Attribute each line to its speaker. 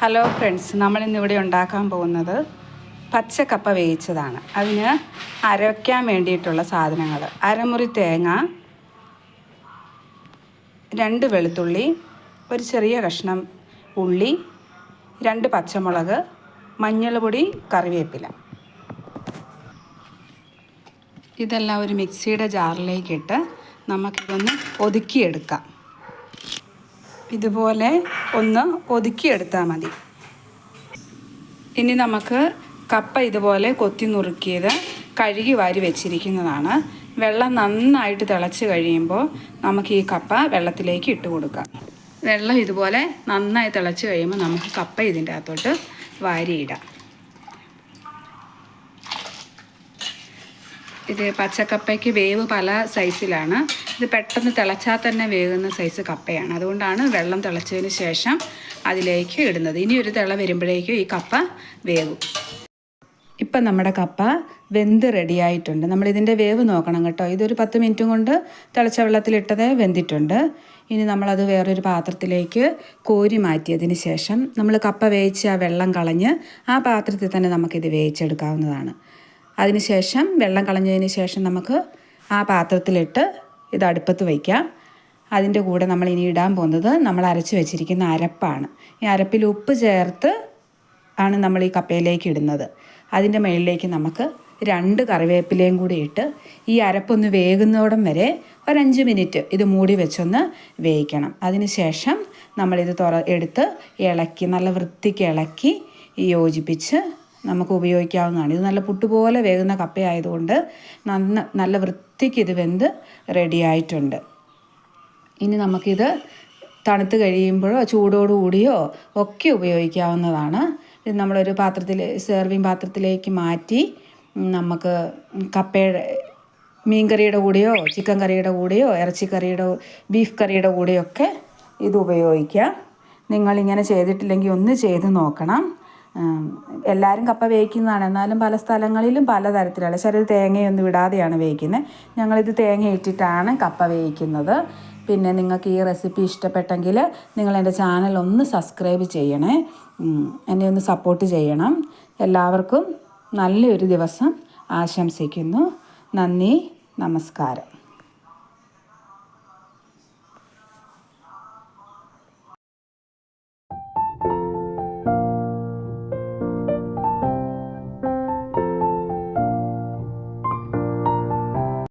Speaker 1: Hello friends, നമ്മളിന്നിവിടെ ഉണ്ടാക്കാൻ പോകുന്നത് പച്ചക്കപ്പ വേവിച്ചതാണ്. അതിന് അരയ്ക്കാൻ വേണ്ടിയിട്ടുള്ള സാധനങ്ങൾ: അരമുറി തേങ്ങ, 2 വെളുത്തുള്ളി, ഒരു ചെറിയ കഷ്ണം ഉള്ളി, 2 പച്ചമുളക്, മഞ്ഞൾപ്പൊടി, കറിവേപ്പില. ഇതെല്ലാം ഒരു മിക്സിയുടെ ജാറിലേക്കിട്ട് നമുക്കിതൊന്ന് ഒതുക്കിയെടുക്കാം. ഇതുപോലെ ഒന്ന് ഒതുക്കിയെടുത്താൽ മതി. ഇനി നമുക്ക് കപ്പ ഇതുപോലെ കൊത്തി നുറുക്കിയത് കഴുകി വാരി വെച്ചിരിക്കുന്നതാണ്. വെള്ളം നന്നായിട്ട് തിളച്ച് കഴിയുമ്പോൾ നമുക്ക് ഈ കപ്പ വെള്ളത്തിലേക്ക് ഇട്ട് കൊടുക്കാം. വെള്ളം ഇതുപോലെ നന്നായി തിളച്ച് കഴിയുമ്പോൾ നമുക്ക് കപ്പ ഇതിൻ്റെ അകത്തോട്ട് വാരിയിടാം. ഇത് പച്ചക്കപ്പയ്ക്ക് വേവ് പല സൈസിലാണ്. ഇത് പെട്ടെന്ന് തിളച്ചാൽ തന്നെ വേകുന്ന സൈസ് കപ്പയാണ്. അതുകൊണ്ടാണ് വെള്ളം തിളച്ചതിന് ശേഷം അതിലേക്ക് ഇടുന്നത്. ഇനി ഒരു തിള വരുമ്പോഴേക്കും ഈ കപ്പ വേവും. ഇപ്പം നമ്മുടെ കപ്പ വെന്ത് റെഡിയായിട്ടുണ്ട്. നമ്മളിതിൻ്റെ വേവ് നോക്കണം കേട്ടോ. ഇതൊരു 10 മിനിറ്റും കൊണ്ട് തിളച്ച വെള്ളത്തിലിട്ടത് വെന്തിട്ടുണ്ട്. ഇനി നമ്മളത് വേറൊരു പാത്രത്തിലേക്ക് കോരി മാറ്റിയതിന് ശേഷം നമ്മൾ കപ്പ വേവിച്ച് ആ വെള്ളം കളഞ്ഞ് ആ പാത്രത്തിൽ തന്നെ നമുക്കിത് വേവിച്ചെടുക്കാവുന്നതാണ്. അതിനുശേഷം വെള്ളം കളഞ്ഞതിന് ശേഷം നമുക്ക് ആ പാത്രത്തിലിട്ട് ഇത് അടുപ്പത്ത് വയ്ക്കാം. അതിൻ്റെ കൂടെ നമ്മൾ ഇനി ഇടാൻ പോകുന്നത് നമ്മൾ അരച്ച് വെച്ചിരിക്കുന്ന അരപ്പാണ്. ഈ അരപ്പിൽ ഉപ്പ് ചേർത്ത് ആണ് നമ്മൾ ഈ കപ്പയിലേക്ക് ഇടുന്നത്. അതിൻ്റെ മുകളിലേക്ക് നമുക്ക് 2 കറിവേപ്പിലയും കൂടി ഇട്ട് ഈ അരപ്പൊന്ന് വേകുന്നോടം വരെ ഒരു 5 മിനിറ്റ് ഇത് മൂടി വെച്ചൊന്ന് വേവിക്കണം. അതിന് ശേഷം നമ്മളിത് എടുത്ത് ഇളക്കി നല്ല വൃത്തിക്ക് ഇളക്കി യോജിപ്പിച്ച് നമുക്ക് ഉപയോഗിക്കാവുന്നതാണ്. ഇത് നല്ല പുട്ടുപോലെ വേകുന്ന കപ്പയായതുകൊണ്ട് നല്ല വൃത്തിക്ക് ഇത് വെന്ത് റെഡിയായിട്ടുണ്ട്. ഇനി നമുക്കിത് തണുത്ത് കഴിയുമ്പോഴോ ചൂടോടുകൂടിയോ ഒക്കെ ഉപയോഗിക്കാവുന്നതാണ്. ഇത് നമ്മളൊരു സെർവിങ് പാത്രത്തിലേക്ക് മാറ്റി നമുക്ക് കപ്പയുടെ മീൻകറിയുടെ കൂടെയോ ചിക്കൻ കറിയുടെ കൂടെയോ ഇറച്ചിക്കറിയുടെ ബീഫ് കറിയുടെ കൂടെയൊക്കെ ഇത് ഉപയോഗിക്കാം. നിങ്ങളിങ്ങനെ ചെയ്തിട്ടില്ലെങ്കിൽ ഒന്ന് ചെയ്ത് നോക്കണം. എല്ലാവരും കപ്പ വേവിക്കുന്നതാണ്. എന്നാലും പല സ്ഥലങ്ങളിലും പലതരത്തിലാണ്. ചിലർ തേങ്ങയൊന്നും ഇടാതെയാണ് വേവിക്കുന്നത്. ഞങ്ങളിത് തേങ്ങ ഇട്ടിട്ടാണ് കപ്പ വേവിക്കുന്നത്. പിന്നെ നിങ്ങൾക്ക് ഈ റെസിപ്പി ഇഷ്ടപ്പെട്ടെങ്കിൽ നിങ്ങൾ എൻ്റെ ചാനൽ ഒന്ന് സബ്സ്ക്രൈബ് ചെയ്യണേ. എന്നെ ഒന്ന് സപ്പോർട്ട് ചെയ്യണം. എല്ലാവർക്കും നല്ലൊരു ദിവസം ആശംസിക്കുന്നു. നന്ദി, നമസ്കാരം.